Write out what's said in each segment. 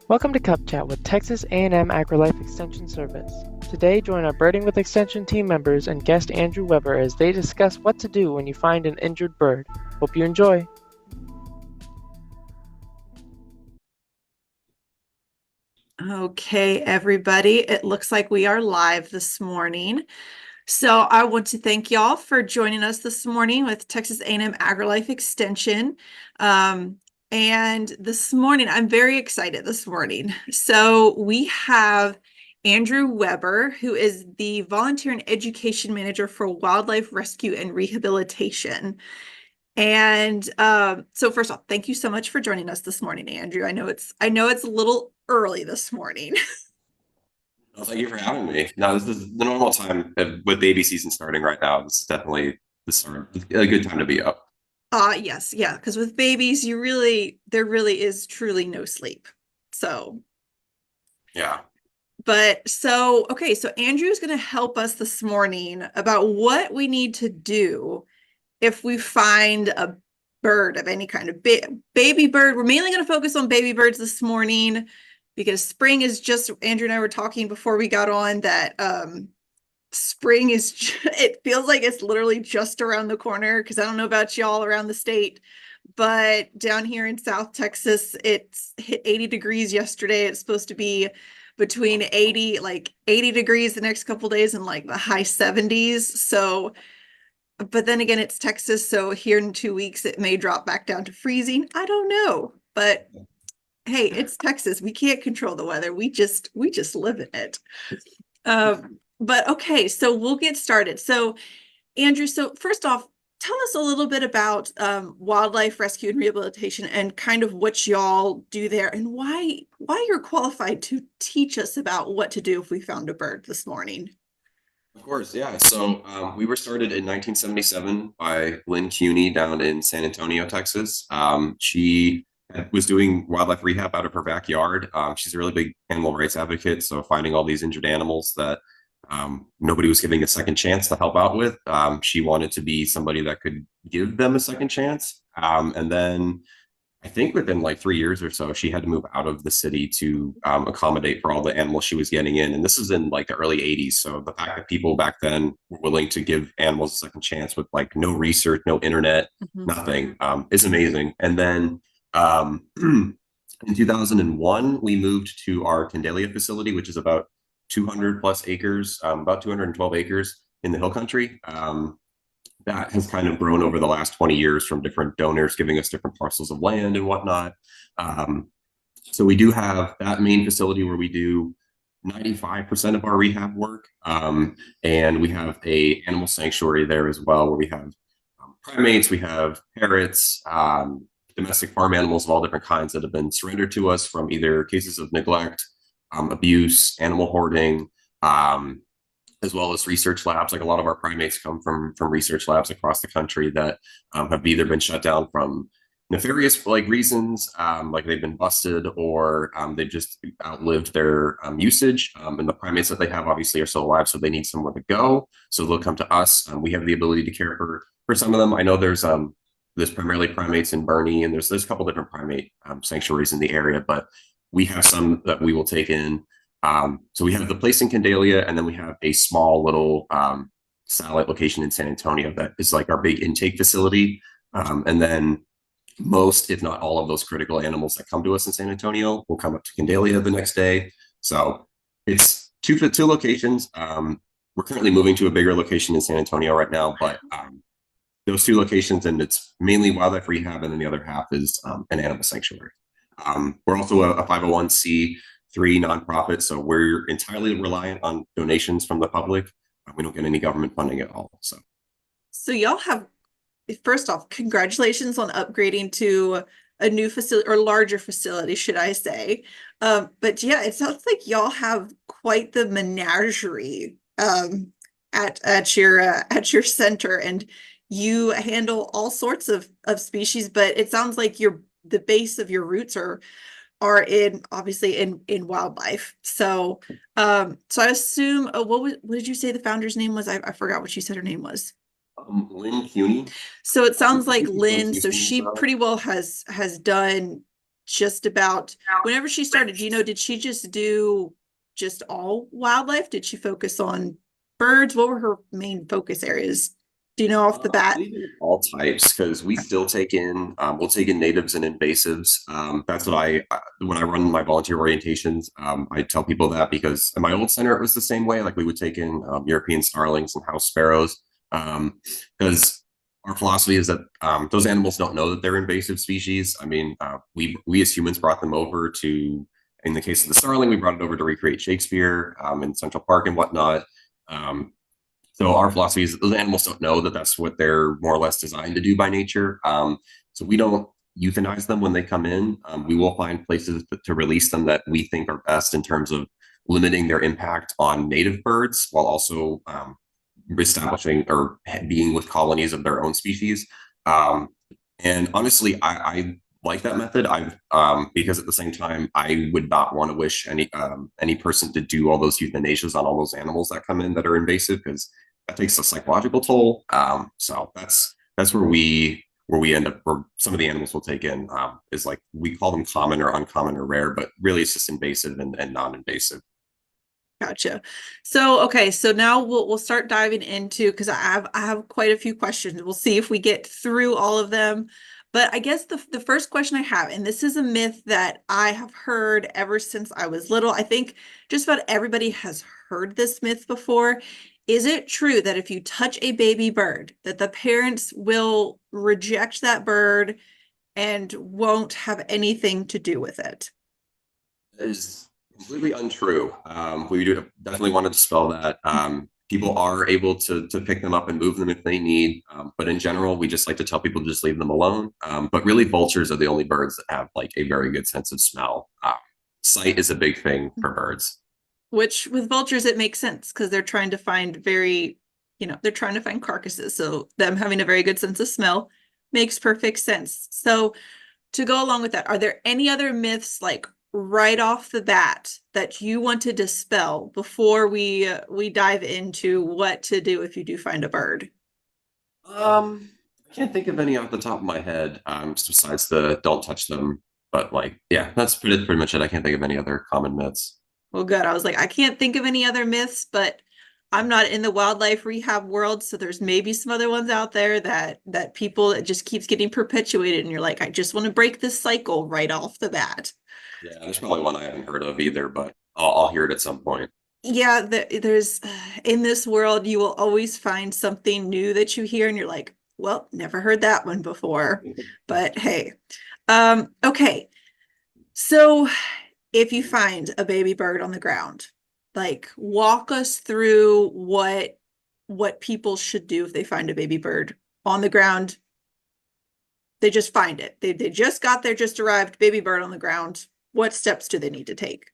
Welcome to Cup Chat with Texas A&M AgriLife Extension Service. Today, join our Birding with Extension team members and guest Andrew Weber as they discuss what to do when you find an injured bird. Hope you enjoy. Okay, everybody, it looks like we are live this morning. So I want to thank y'all for joining us this morning with Texas A&M AgriLife Extension. And this morning, I'm very excited this morning. So we have Andrew Weber, who is the Volunteer and Education Manager for Wildlife Rescue and Rehabilitation. And so first off, thank you so much for joining us this morning, Andrew. I know it's a little early this morning. Well, thank you for having me. No, this is the normal time with baby season starting right now. This is definitely the start, a good time to be up. Yes, yeah, because with babies, there really is truly no sleep. So, Yeah. okay, so Andrew's going to help us this morning about what we need to do if we find a bird of any kind of baby bird. We're mainly going to focus on baby birds this morning because spring is just, Andrew and I were talking before we got on that spring is it feels like it's literally just around the corner, because I don't know about y'all around the state, but down here in South Texas, it's hit 80 degrees yesterday. It's supposed to be between 80 degrees the next couple days and like the high 70s. So, but then again, it's Texas, so here in 2 weeks it may drop back down to freezing. I don't know, but hey, it's Texas. We can't control the weather. We just live in it. But okay, so we'll get started. So Andrew, so first off, tell us a little bit about wildlife rescue and rehabilitation and kind of what y'all do there and why you're qualified to teach us about what to do if we found a bird this morning. Of course, yeah. So we were started in 1977 by Lynn Cuney down in San Antonio, Texas. She was doing wildlife rehab out of her backyard. She's a really big animal rights advocate. So finding all these injured animals that nobody was giving a second chance to help out with, she wanted to be somebody that could give them a second chance. And then I think within like 3 years or so, she had to move out of the city to accommodate for all the animals she was getting in. And this is in like the early 80s. So the fact that people back then were willing to give animals a second chance with like no research, no internet, nothing, is amazing. And then in 2001, we moved to our Candelia facility, which is about 200 plus acres, about 212 acres in the hill country. That has kind of grown over the last 20 years from different donors giving us different parcels of land and whatnot. Um, so we do have that main facility where we do 95% of our rehab work. And we have a animal sanctuary there as well, where we have primates, we have parrots, domestic farm animals of all different kinds that have been surrendered to us from either cases of neglect, abuse, animal hoarding, as well as research labs. Like a lot of our primates come from research labs across the country that have either been shut down from nefarious like reasons, like they've been busted, or they've just outlived their usage. And the primates that they have obviously are still alive, so they need somewhere to go. So they'll come to us. We have the ability to care for some of them. I know there's primarily primates in Bernie, and there's a couple different primate sanctuaries in the area, but we have some that we will take in. So we have the place in Candelia, and then we have a small little satellite location in San Antonio that is like our big intake facility. And then most, if not all, of those critical animals that come to us in San Antonio will come up to Candelia the next day. So it's two locations. We're currently moving to a bigger location in San Antonio right now, but those two locations, and it's mainly wildlife rehab, and then the other half is an animal sanctuary. We're also a 501c3 nonprofit, so we're entirely reliant on donations from the public. We don't get any government funding at all. So y'all have, first off, congratulations on upgrading to a new facility or larger facility, should I say. But yeah, it sounds like y'all have quite the menagerie at your center, and you handle all sorts of species, but it sounds like the base of your roots are in obviously in wildlife. So so I assume what did you say the founder's name was? I forgot what you said her name was. Lynn Cuney. So it sounds like She's Lynn, so Houston, she pretty well has done just about whenever she started, did she just do just all wildlife? Did she focus on birds? What were her main focus areas? Do you know off the I bat? believe in all types because we still take in we'll take in natives and invasives. That's what when I run my volunteer orientations, I tell people that because in my old center it was the same way. Like we would take in European starlings and house sparrows because our philosophy is that those animals don't know that they're invasive species. I mean, we as humans brought them over to. In the case of the starling, we brought it over to recreate Shakespeare in Central Park and whatnot. Um, so our philosophy is those animals don't know that that's what they're more or less designed to do by nature. So we don't euthanize them when they come in. We will find places to release them that we think are best in terms of limiting their impact on native birds while also establishing or being with colonies of their own species. Um, and honestly, I like that method. I've because at the same time, I would not want to wish any person to do all those euthanasias on all those animals that come in that are invasive because that takes a psychological toll. So that's where we end up where some of the animals we'll take in is like we call them common or uncommon or rare, but really it's just invasive and non-invasive. Gotcha. So okay, so now we'll start diving into because I have quite a few questions. We'll see if we get through all of them. But I guess the first question I have, and this is a myth that I have heard ever since I was little. I think just about everybody has heard this myth before. Is it true that if you touch a baby bird, that the parents will reject that bird and won't have anything to do with it? Is completely untrue. We do definitely want to dispel that. People are able to pick them up and move them if they need, but in general, we just like to tell people to just leave them alone. But really, vultures are the only birds that have like a very good sense of smell. Sight is a big thing for birds. Which with vultures, it makes sense because they're trying to find they're trying to find carcasses. So them having a very good sense of smell makes perfect sense. So to go along with that, are there any other myths like right off the bat that you want to dispel before we dive into what to do if you do find a bird? I can't think of any off the top of my head. Besides the don't touch them, but like, yeah, that's pretty much it. I can't think of any other common myths. Well, good. I was like, I can't think of any other myths, but I'm not in the wildlife rehab world, so there's maybe some other ones out there that people it just keeps getting perpetuated, and you're like, I just want to break this cycle right off the bat. Yeah, there's probably one I haven't heard of either, but I'll hear it at some point. Yeah, there's in this world, you will always find something new that you hear, and you're like, well, never heard that one before. But hey, okay. So if you find a baby bird on the ground, like walk us through what people should do if they find a baby bird on the ground. They just find it. They just got there, just arrived, baby bird on the ground. What steps do they need to take?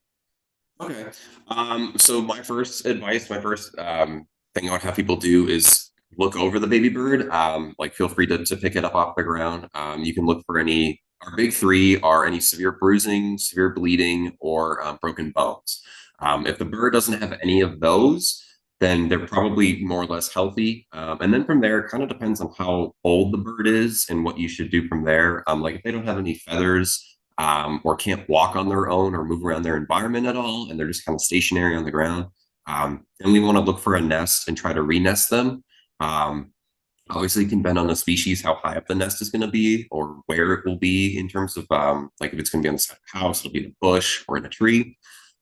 Okay. So my first thing I would have people do is look over the baby bird. Like feel free to pick it up off the ground. You can look for our big three are any severe bruising, severe bleeding, or broken bones. If the bird doesn't have any of those, then they're probably more or less healthy. And then from there, it kind of depends on how old the bird is and what you should do from there. Like if they don't have any feathers, or can't walk on their own or move around their environment at all, and they're just kind of stationary on the ground. Then we want to look for a nest and try to re-nest them. Obviously, it can depend on the species, how high up the nest is going to be, or where it will be in terms of like if it's going to be on the side of the house, it'll be in a bush or in a tree.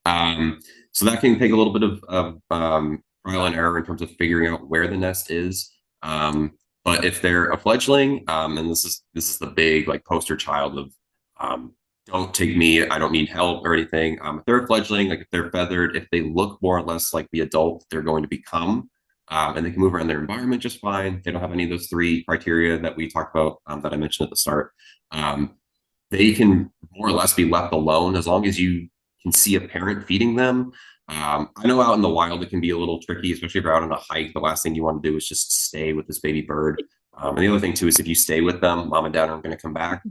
So that can take a little bit of trial and error in terms of figuring out where the nest is. But if they're a fledgling, and this is the big like poster child of don't take me, I don't need help or anything. If they're a fledgling, like if they're feathered, if they look more or less like the adult they're going to become, and they can move around their environment just fine. They don't have any of those three criteria that we talked about that I mentioned at the start. They can more or less be left alone as long as you can see a parent feeding them. I know out in the wild it can be a little tricky, especially if you're out on a hike. The last thing you want to do is just stay with this baby bird. And the other thing too is if you stay with them, mom and dad aren't going to come back.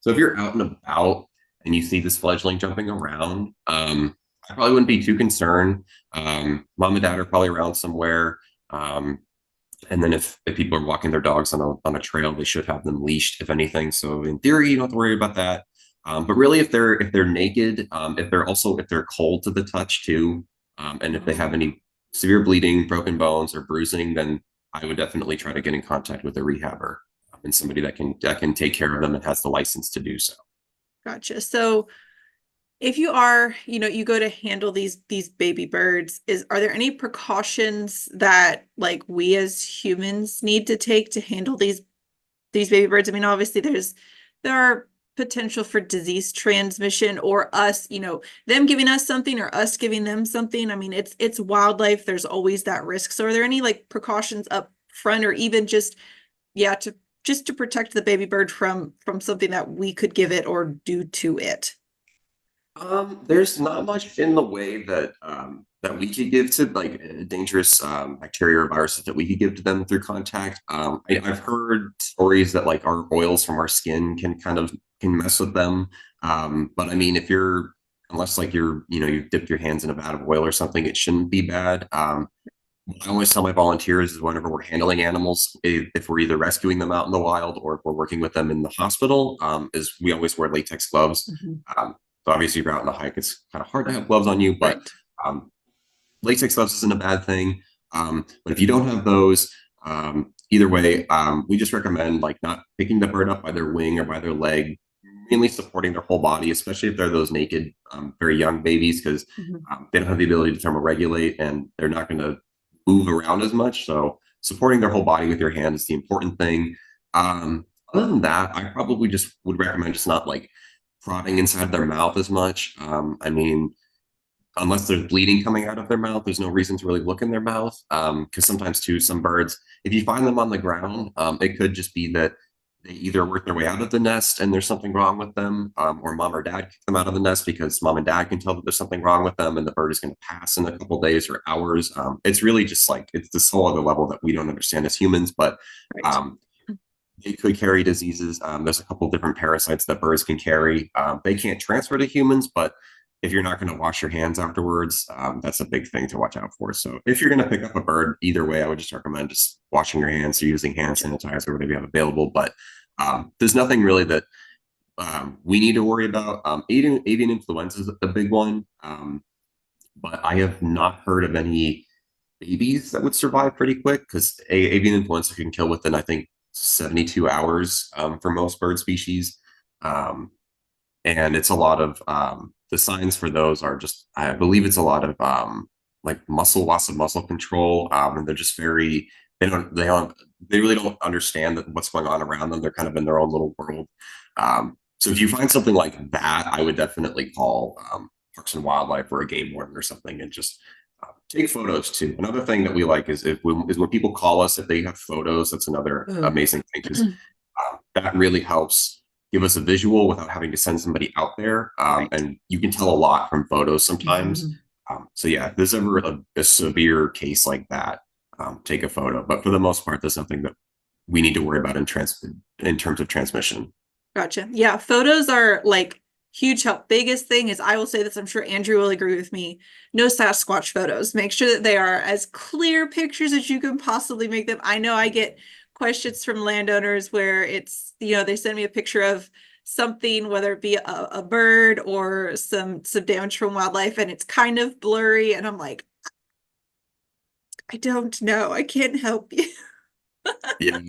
So if you're out and about and you see this fledgling jumping around, I probably wouldn't be too concerned. Mom and dad are probably around somewhere. And then if people are walking their dogs on a trail, they should have them leashed, if anything. So in theory, you don't have to worry about that. But really, if they're naked, if they're cold to the touch too, and if they have any severe bleeding, broken bones, or bruising, then I would definitely try to get in contact with a rehabber and somebody that can take care of them and has the license to do so. Gotcha. So if you are, you go to handle these baby birds, are there any precautions that like we as humans need to take to handle these baby birds? I mean, obviously there are potential for disease transmission or us, them giving us something or us giving them something. I mean, it's wildlife. There's always that risk. So are there any like precautions up front or even just, yeah, to protect the baby bird from something that we could give it or do to it? There's not much in the way that we could give to like dangerous bacteria or viruses that we could give to them through contact. I've heard stories that like our oils from our skin can mess with them. But I mean, unless like you've dipped your hands in a vat of oil or something, it shouldn't be bad. What I always tell my volunteers is whenever we're handling animals, if we're either rescuing them out in the wild or if we're working with them in the hospital, is we always wear latex gloves. Mhm. So obviously, if you're out on a hike, it's kind of hard to have gloves on you, but Right. um, latex gloves isn't a bad thing. But if you don't have those, either way, we just recommend like not picking the bird up by their wing or by their leg, mainly supporting their whole body, especially if they're those naked, very young babies, because Mhm. they don't have the ability to thermoregulate and they're not going to move around as much. So supporting their whole body with your hand is the important thing. Other than that, I probably just would recommend just not like prodding inside their mouth as much. I mean, unless there's bleeding coming out of their mouth, there's no reason to really look in their mouth. Because sometimes too, some birds, if you find them on the ground, it could just be that they either work their way out of the nest and there's something wrong with them, or mom or dad kick them out of the nest because mom and dad can tell that there's something wrong with them and the bird is going to pass in a couple days or hours. It's really just like it's this whole other level that we don't understand as humans, but Right. um, they could carry diseases. There's a couple different parasites that birds can carry. They can't transfer to humans, but if you're not going to wash your hands afterwards, that's a big thing to watch out for. So if you're going to pick up a bird, either way, I would just recommend just washing your hands or using hand sanitizer, whatever you have available. But there's nothing really that we need to worry about. Avian influenza is a big one, but I have not heard of any babies that would survive pretty quick because avian influenza can kill within, I think, 72 hours for most bird species. Um, and it's a lot of the signs for those are just, I believe it's a lot of like loss of muscle control. And they're just they really don't understand that what's going on around them. They're kind of in their own little world. So if you find something like that, I would definitely call Parks and Wildlife or a game warden or something and just take photos too. Another thing that we like is when people call us if they have photos. That's another Oh. amazing thing because that really helps give us a visual without having to send somebody out there. Right. And you can tell a lot from photos sometimes. Mhm. So yeah, if there's ever a severe case like that, take a photo. But for the most part, there's nothing that we need to worry about in terms of transmission. Gotcha. Yeah, photos are like huge help. Biggest thing is I will say this, I'm sure Andrew will agree with me. No Sasquatch photos. Make sure that they are as clear pictures as you can possibly make them. I know I get questions from landowners where it's, they send me a picture of something, whether it be a bird or some damage from wildlife, and it's kind of blurry. And I'm like, I don't know. I can't help you. Yeah.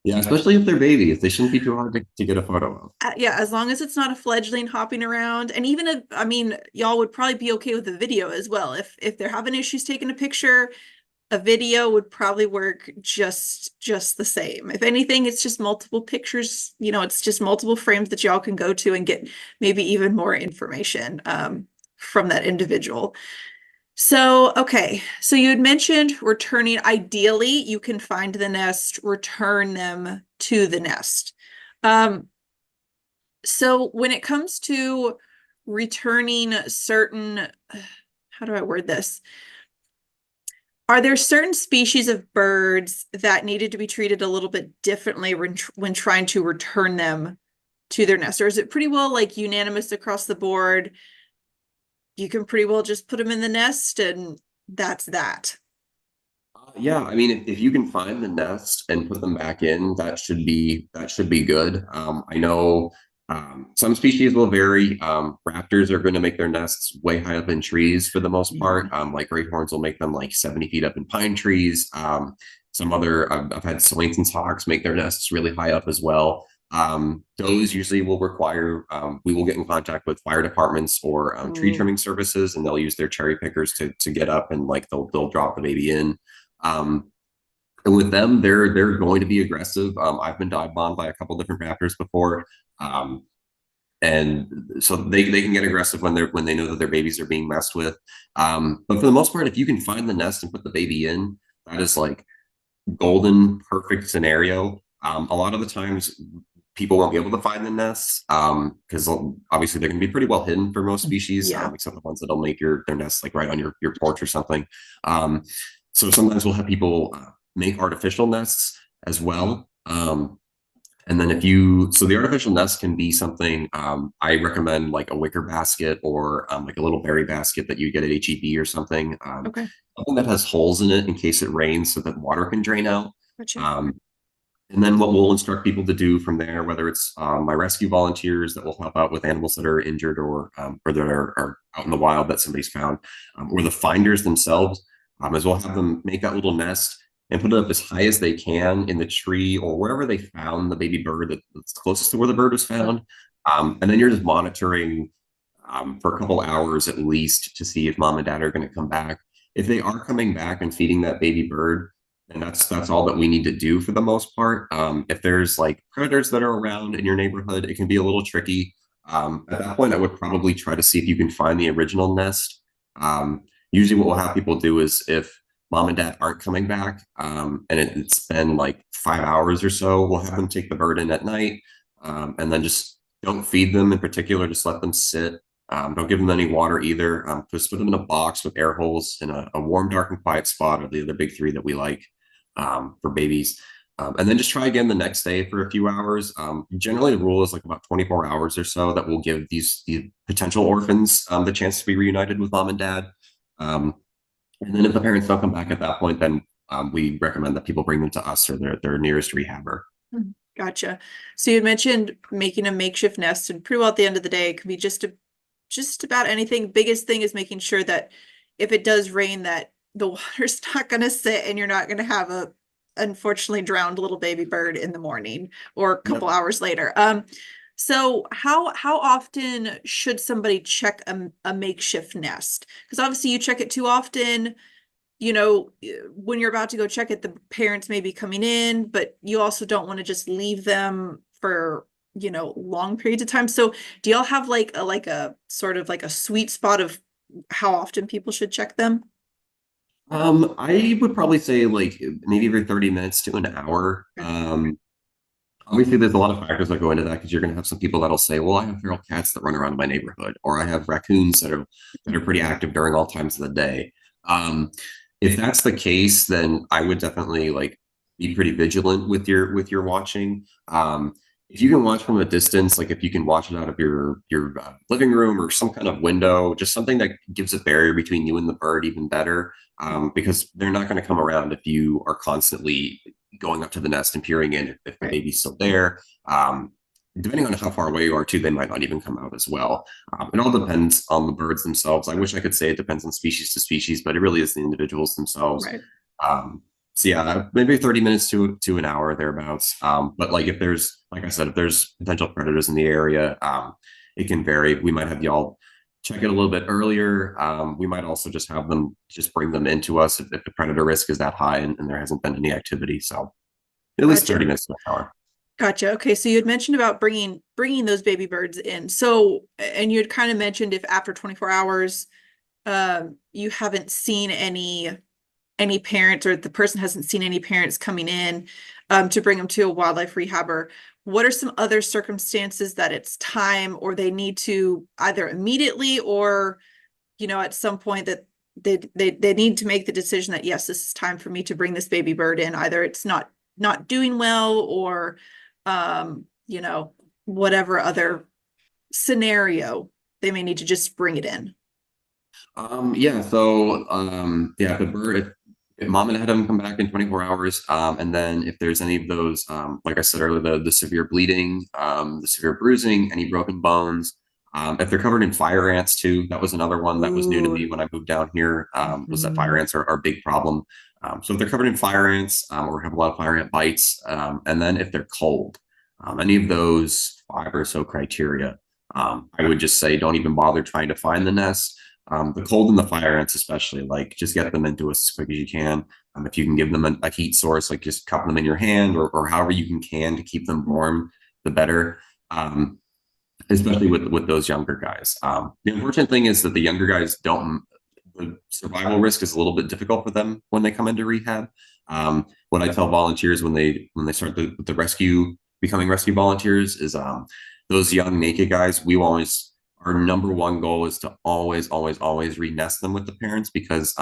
Yeah, especially if they're babies, they shouldn't be too hard to get a photo of. Yeah, as long as it's not a fledgling hopping around, and even if, I mean, y'all would probably be okay with the video as well. If they're having issues taking a picture, a video would probably work just the same. If anything, it's just multiple pictures, it's just multiple frames that y'all can go to and get maybe even more information from that individual. So, okay. So you had mentioned returning. Ideally, you can find the nest, return them to the nest. So when it comes to returning certain, how do I word this? Are there certain species of birds that needed to be treated a little bit differently when trying to return them to their nest? Or is it pretty well like unanimous across the board? You can pretty well just put them in the nest and that's that. Yeah, I mean, if you can find the nest and put them back in, that should be good. I know Some species will vary. Raptors are going to make their nests way high up in trees for the most part. Like great horns will make them like 70 feet up in pine trees. Some other, I've had Swainson's hawks make their nests really high up as well. Those usually will require, we will get in contact with fire departments or tree trimming services, and they'll use their cherry pickers to get up and like they'll drop the baby in. Um, and with them, they're going to be aggressive. I've been dive bombed by a couple different raptors before. Um, and so they can get aggressive when they know that their babies are being messed with. But for the most part, if you can find the nest and put the baby in, that is like golden perfect scenario. A lot of the times people won't be able to find the nests because obviously they're going to be pretty well hidden for most species, except the ones that'll make their nests like right on your porch or something. So sometimes we'll have people make artificial nests as well. And then so the artificial nest can be something, I recommend like a wicker basket or like a little berry basket that you get at HEB or something. Okay. Something that has holes in it in case it rains so that water can drain out. Gotcha. And then what we'll instruct people to do from there, whether it's my rescue volunteers that will help out with animals that are injured or that are out in the wild that somebody's found, or the finders themselves, is we'll have them make that little nest and put it up as high as they can in the tree or wherever they found the baby bird that's closest to where the bird was found. And then you're just monitoring for a couple hours at least to see if mom and dad are going to come back. If they are coming back and feeding that baby bird, and that's all that we need to do for the most part. If there's like predators that are around in your neighborhood, it can be a little tricky. At that point, I would probably try to see if you can find the original nest. Usually what we'll have people do is if mom and dad aren't coming back and it's been like 5 hours or so, we'll have them take the bird in at night and then just don't feed them in particular, just let them sit. Don't give them any water either. Just put them in a box with air holes in a warm, dark, and quiet spot are the other big three that we like for babies. And then just try again the next day for a few hours. Generally, the rule is like about 24 hours or so that will give these potential orphans the chance to be reunited with mom and dad. And then if the parents don't come back at that point, then we recommend that people bring them to us or their nearest rehabber. Gotcha. So you had mentioned making a makeshift nest, and pretty well at the end of the day, it could be just about anything. Biggest thing is making sure that if it does rain, that the water's not going to sit and you're not going to have a unfortunately drowned little baby bird in the morning or a couple hours later. So how often should somebody check a makeshift nest? Because obviously you check it too often, you know, when you're about to go check it, the parents may be coming in, but you also don't want to just leave them for, you know, long periods of time. So do y'all have like a sort of like a sweet spot of how often people should check them? I would probably say like maybe every 30 minutes to an hour. Obviously there's a lot of factors that go into that because you're going to have some people that'll say, well, I have feral cats that run around in my neighborhood, or I have raccoons that are pretty active during all times of the day. If that's the case, then I would definitely like be pretty vigilant with your watching. If you can watch from a distance, like if you can watch it out of your living room or some kind of window, just something that gives a barrier between you and the bird, even better, because they're not going to come around if you are constantly going up to the nest and peering in if the baby's still there. Depending on how far away you are too, they might not even come out as well. It all depends on the birds themselves. I wish I could say it depends on species to species, but it really is the individuals themselves. Right. So yeah, maybe 30 minutes to an hour thereabouts. But like if there's, like I said, if there's potential predators in the area, it can vary. We might have y'all check it a little bit earlier. We might also just have them just bring them into us if the predator risk is that high and there hasn't been any activity. So at least 30 minutes to an hour. Gotcha. Okay. So you had mentioned about bringing those baby birds in. So, and you had kind of mentioned if after 24 hours, you haven't seen any parents, or the person hasn't seen any parents coming in, to bring them to a wildlife rehabber. What are some other circumstances that it's time, or they need to either immediately or, you know, at some point that they need to make the decision that, yes, this is time for me to bring this baby bird in. Either it's not doing well, or, you know, whatever other scenario, they may need to just bring it in. Yeah. So, the bird, Mom and dad have them come back in 24 hours. And then if there's any of those, like I said earlier, the severe bleeding, the severe bruising, any broken bones, if they're covered in fire ants too, that was another one that was new to me Ooh. when I moved down here, was that fire Mhm. ants are a big problem. So if they're covered in fire ants, or have a lot of fire ant bites, and then if they're cold, any of those 5 or so criteria, I would just say don't even bother trying to find the nest. The cold and the fire ants, especially, like just get them into us as quick as you can. If you can give them a heat source, like just cup them in your hand or however you can to keep them warm, the better. Especially with those younger guys. The unfortunate thing is that the younger guys don't. The survival risk is a little bit difficult for them when they come into rehab. What I tell volunteers when they start the rescue, becoming rescue volunteers, is those young naked guys. We always our number one goal is to always re-nest them with the parents because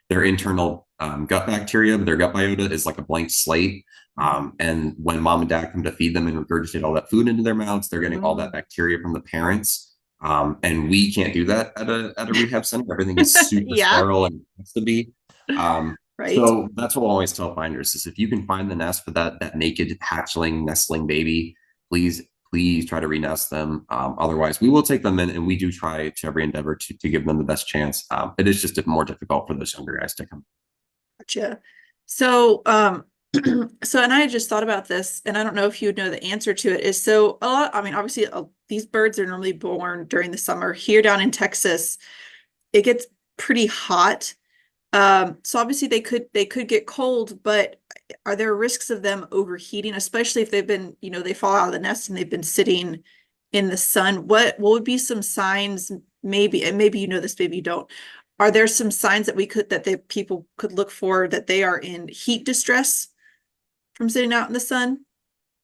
their internal gut bacteria, their gut biota is like a blank slate. And when mom and dad come to feed them and regurgitate all that food into their mouths, they're getting all that bacteria from the parents. And we can't do that at a rehab center. Everything is super Yeah, sterile and has to be. right. So that's what I'll always tell finders is if you can find the nest for that naked hatchling nestling baby, please try to renest them. Otherwise, we will take them in, and we do try to every endeavor to give them the best chance. It is just more difficult for those younger guys to come. Gotcha. So, so, and I just thought about this, and I don't know if you would know the answer to it. Is so a lot. I mean, obviously, these birds are normally born during the summer. Here down in Texas, it gets pretty hot. So obviously they could get cold, but are there risks of them overheating, especially if they've been, they fall out of the nest and they've been sitting in the sun? What would be some signs, maybe, and maybe you know this, maybe you don't. Are there some signs that the people could look for that they are in heat distress from sitting out in the sun?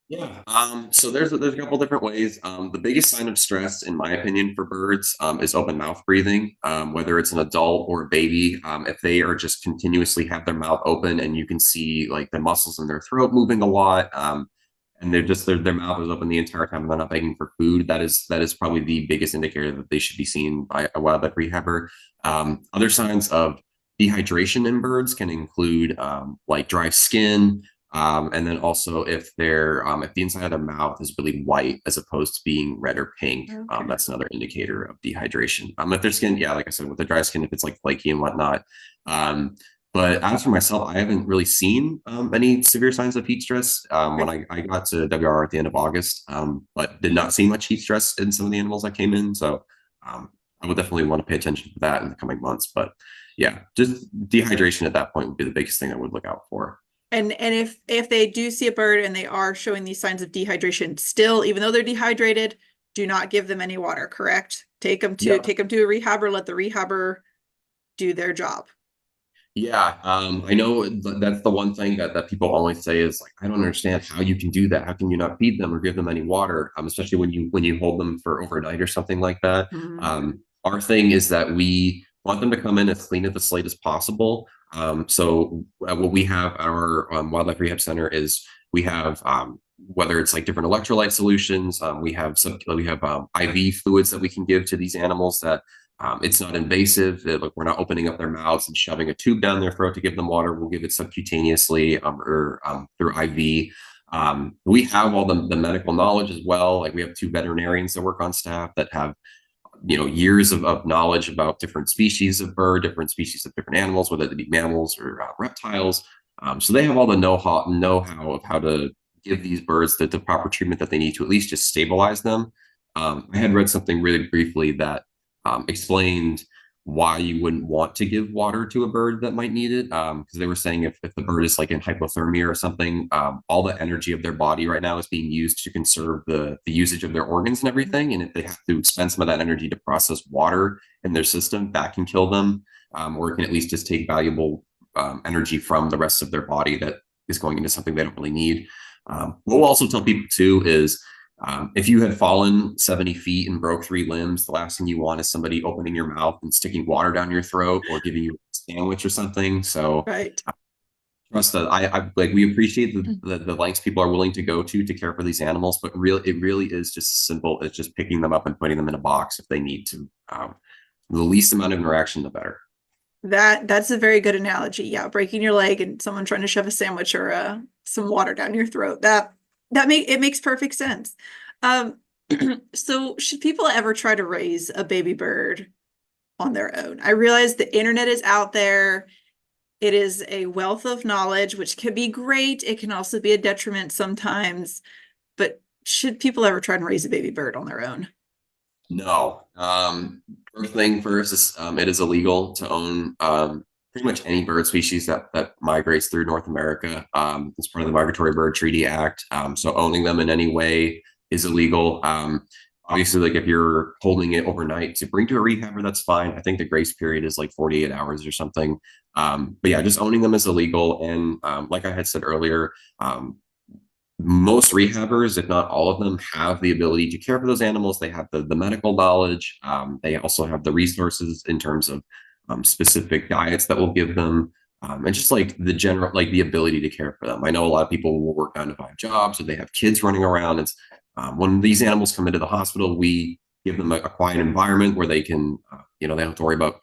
Yeah. So there's a couple different ways. The biggest sign of stress, in my opinion, for birds, is open mouth breathing. Whether it's an adult or a baby, if they are just continuously have their mouth open and you can see like the muscles in their throat moving a lot, and they're just their mouth is open the entire time and they're not begging for food, that is probably the biggest indicator that they should be seen by a wildlife rehabber. Other signs of dehydration in birds can include like dry skin, and then also if the inside of their mouth is really white as opposed to being red or pink, Okay. that's another indicator of dehydration. If their skin, yeah, like I said, with the dry skin, if it's like flaky and whatnot. But as for myself, I haven't really seen any severe signs of heat stress when I got to WR at the end of August, but did not see much heat stress in some of the animals that came in. So I would definitely want to pay attention to that in the coming months. But yeah, just dehydration at that point would be the biggest thing I would look out for. And if they do see a bird and they are showing these signs of dehydration, still, even though they're dehydrated, do not give them any water, correct? Yeah. Take them to a rehabber, let the rehabber do their job. Yeah, I know that's the one thing that people always say is like, I don't understand how you can do that. How can you not feed them or give them any water? Especially when you hold them for overnight or something like that. Mhm. Our thing is that we want them to come in as clean of the slate as possible. What we have at our wildlife rehab center is we have whether it's like different electrolyte solutions, we have IV fluids that we can give to these animals that it's not invasive. Like we're not opening up their mouths and shoving a tube down their throat to give them water. We'll give it subcutaneously or through IV. We have all the medical knowledge as well. Like we have 2 veterinarians that work on staff that have years of knowledge about different species of bird, different species of different animals, whether they be mammals or reptiles. So they have all the know-how of how to give these birds the proper treatment that they need to at least just stabilize them. I had read something really briefly that explained why you wouldn't want to give water to a bird that might need it. Because they were saying if the bird is like in hypothermia or something, all the energy of their body right now is being used to conserve the usage of their organs and everything. And if they have to expend some of that energy to process water in their system, that can kill them, or it can at least just take valuable energy from the rest of their body that is going into something they don't really need. What we'll also tell people too is if you had fallen 70 feet and broke 3 limbs, the last thing you want is somebody opening your mouth and sticking water down your throat or giving you a sandwich or something. So Right. trust that I like we appreciate the lengths people are willing to go to care for these animals, but it really is just simple. It's just picking them up and putting them in a box if they need to. The least amount of interaction, the better. That's a very good analogy. Yeah, breaking your leg and someone trying to shove a sandwich or some water down your throat. It makes perfect sense. Um, so should people ever try to raise a baby bird on their own? I realize the internet is out there. It is a wealth of knowledge, which can be great. It can also be a detriment sometimes. But should people ever try to raise a baby bird on their own? No. First thing first is it is illegal to own pretty much any bird species that migrates through North America. It's part of the Migratory Bird Treaty Act. So owning them in any way is illegal. Obviously, like if you're holding it overnight to bring to a rehabber, that's fine. I think the grace period is like 48 hours or something. But yeah, just owning them is illegal. And like I had said earlier, most rehabbers, if not all of them, have the ability to care for those animals. They have the medical knowledge. They also have the resources in terms of specific diets that will give them, and just like the general, like the ability to care for them. I know a lot of people will work 9 to 5 jobs, or they have kids running around. It's when these animals come into the hospital, we give them a quiet environment where they can, they don't have to worry about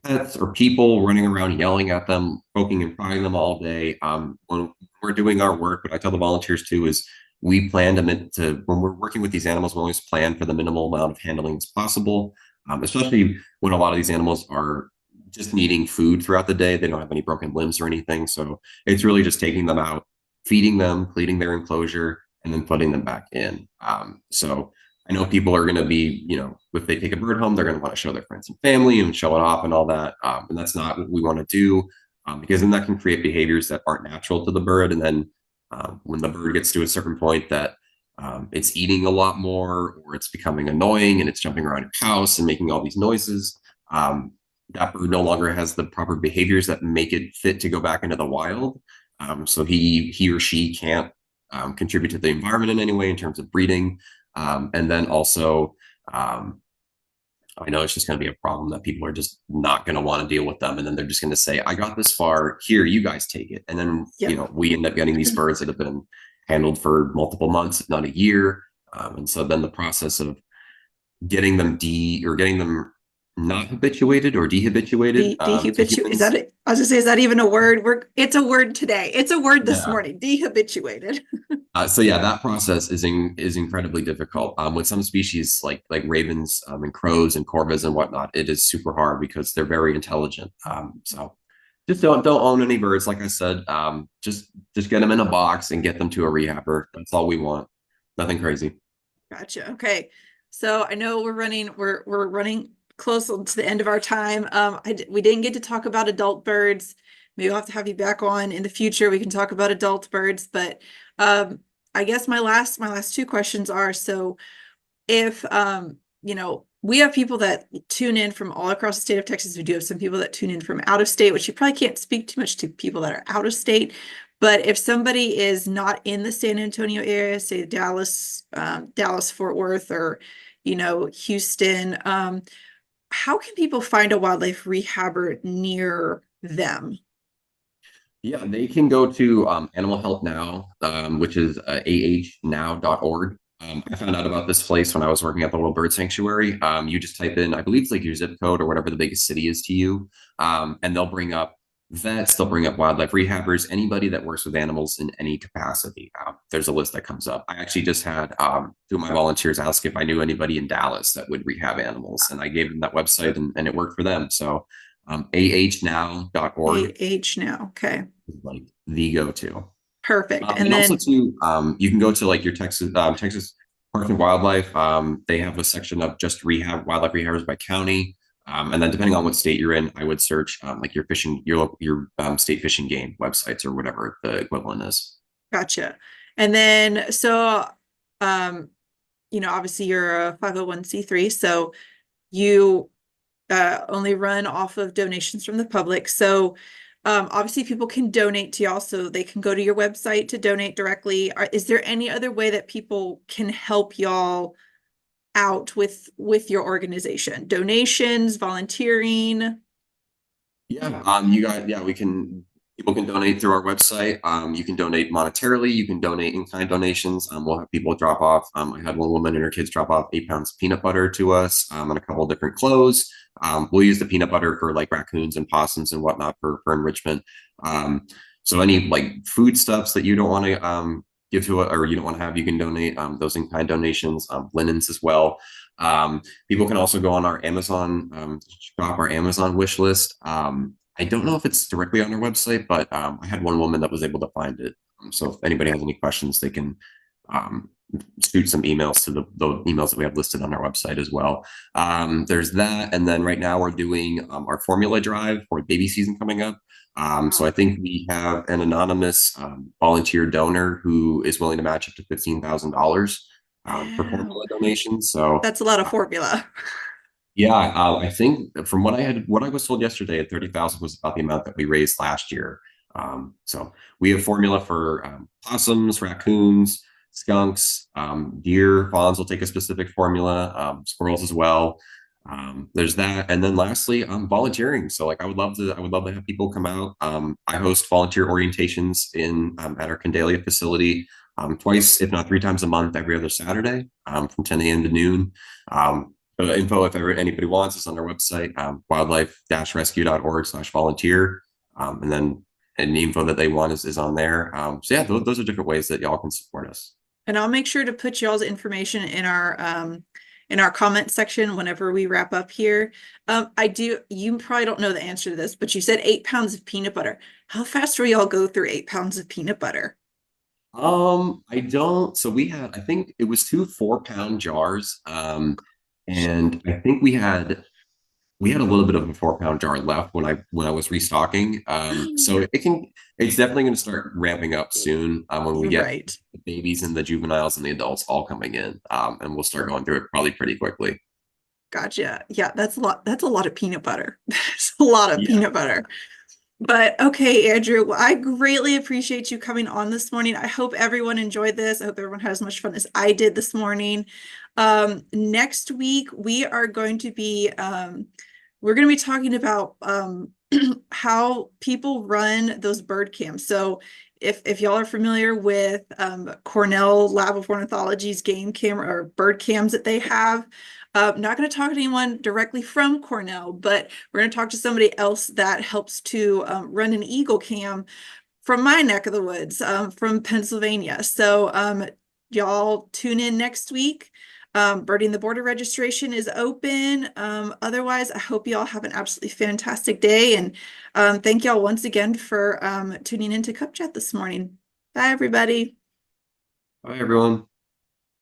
pets or people running around yelling at them, poking and prying them all day. When we're doing our work, what I tell the volunteers too is we plan to when we're working with these animals, we always plan for the minimal amount of handling as possible, especially when a lot of these animals are just needing food throughout the day. They don't have any broken limbs or anything. So it's really just taking them out, feeding them, cleaning their enclosure, and then putting them back in. So I know people are going to be, if they take a bird home, they're going to want to show their friends and family and show it off and all that. And that's not what we want to do, because then that can create behaviors that aren't natural to the bird. And then when the bird gets to a certain point that it's eating a lot more, or it's becoming annoying and it's jumping around your house and making all these noises, that bird no longer has the proper behaviors that make it fit to go back into the wild. So he or she can't contribute to the environment in any way in terms of breeding. And then also, I know it's just going to be a problem that people are just not going to want to deal with them. And then they're just going to say, I got this far, here, you guys take it. And then, Yep. We end up getting these birds that have been handled for multiple months, if not a year. And so then the process of getting them getting them not habituated or dehabituated to Dehabitu is humans. that it? I was gonna say, is that even a word? It's a word today. It's a word this Yeah. morning. Dehabituated. So yeah, that process is incredibly difficult. With some species like ravens and crows and corvids and whatnot, it is super hard because they're very intelligent. So just don't own any birds. Like I said, just get them in a box and get them to a rehabber. That's all we want. Nothing crazy. Gotcha. Okay. So I know we're running close to the end of our time. We didn't get to talk about adult birds. Maybe we'll have to have you back on in the future. We can talk about adult birds, but I guess my last two questions are, so if we have people that tune in from all across the state of Texas. We do have some people that tune in from out of state, which you probably can't speak too much to people that are out of state. But if somebody is not in the San Antonio area, say Dallas, Fort Worth, or Houston, how can people find a wildlife rehabber near them? Yeah, they can go to Animal Health Now, which is ahnow.org. I found out about this place when I was working at the Little Bird Sanctuary. You just type in, I believe it's like your zip code or whatever the biggest city is to you, and they'll bring up vets, they'll bring up wildlife rehabbers, anybody that works with animals in any capacity. There's a list that comes up. I actually just had two of my volunteers ask if I knew anybody in Dallas that would rehab animals, and I gave them that website, and it worked for them. So ahnow.org. Now. Okay. Like the go-to. Perfect. And also too, you can go to like your Texas Parks and Wildlife. They have a section of just wildlife rehabbers by county. And then depending on what state you're in, I would search like your state fishing game websites or whatever the equivalent is. Gotcha. And then obviously you're a 501c3, so you only run off of donations from the public. So obviously people can donate to y'all, so they can go to your website to donate directly. Is there any other way that people can help y'all out with your organization? Donations, volunteering? Yeah, we can People can donate through our website. You can donate monetarily. You can donate in-kind donations. We'll have people drop off. I had one woman and her kids drop off 8 pounds of peanut butter to us, and a couple of different clothes. We'll use the peanut butter for like raccoons and possums and whatnot for enrichment. So any like foodstuffs that you don't want to give to it or you don't want to have, you can donate those in-kind donations, linens as well. People can also go on our Amazon, shop our Amazon wish list. I don't know if it's directly on our website, but I had one woman that was able to find it. So if anybody has any questions, they can um, shoot some emails to the emails that we have listed on our website as well. There's that. And then right now we're doing our formula drive for baby season coming up. So I think we have an anonymous volunteer donor who is willing to match up to $15,000 for formula donations. So That's a lot of formula. yeah, I think from what I was told yesterday, 30,000 was about the amount that we raised last year. So we have formula for possums, raccoons, skunks, deer. Fawns will take a specific formula, squirrels as well. There's that, and then lastly, volunteering. So like, I would love to have people come out. I host volunteer orientations in at our Candalia facility twice, if not 3 times a month, every other Saturday from 10 a.m. to noon. Info, if ever anybody wants, is on our website, wildlife-rescue.org/volunteer. And then any info that they want is on there. So yeah, those are different ways that y'all can support us. And I'll make sure to put y'all's information in our comment section whenever we wrap up here. You probably don't know the answer to this, but you said 8 pounds of peanut butter. How fast will y'all go through 8 pounds of peanut butter? I don't. So I think it was 2 4-pound jars. And I think we had a little bit of a 4-pound jar left when I was restocking. So it's definitely going to start ramping up soon when we get the babies and the juveniles and the adults all coming in, and we'll start going through it probably pretty quickly. Gotcha. Yeah, that's a lot. That's a lot of peanut butter. That's a lot of peanut butter. But okay, Andrew, well, I greatly appreciate you coming on this morning. I hope everyone enjoyed this. I hope everyone had as much fun as I did this morning. Next week, we're going to be talking about how people run those bird cams. So if y'all are familiar with Cornell Lab of Ornithology's game camera or bird cams that they have, not going to talk to anyone directly from Cornell, but we're going to talk to somebody else that helps to run an eagle cam from my neck of the woods, from Pennsylvania. So y'all tune in next week. Birding the Border registration is open. Otherwise, I hope y'all have an absolutely fantastic day. And thank y'all once again for tuning in to Cup Chat this morning. Bye, everybody. Bye, everyone.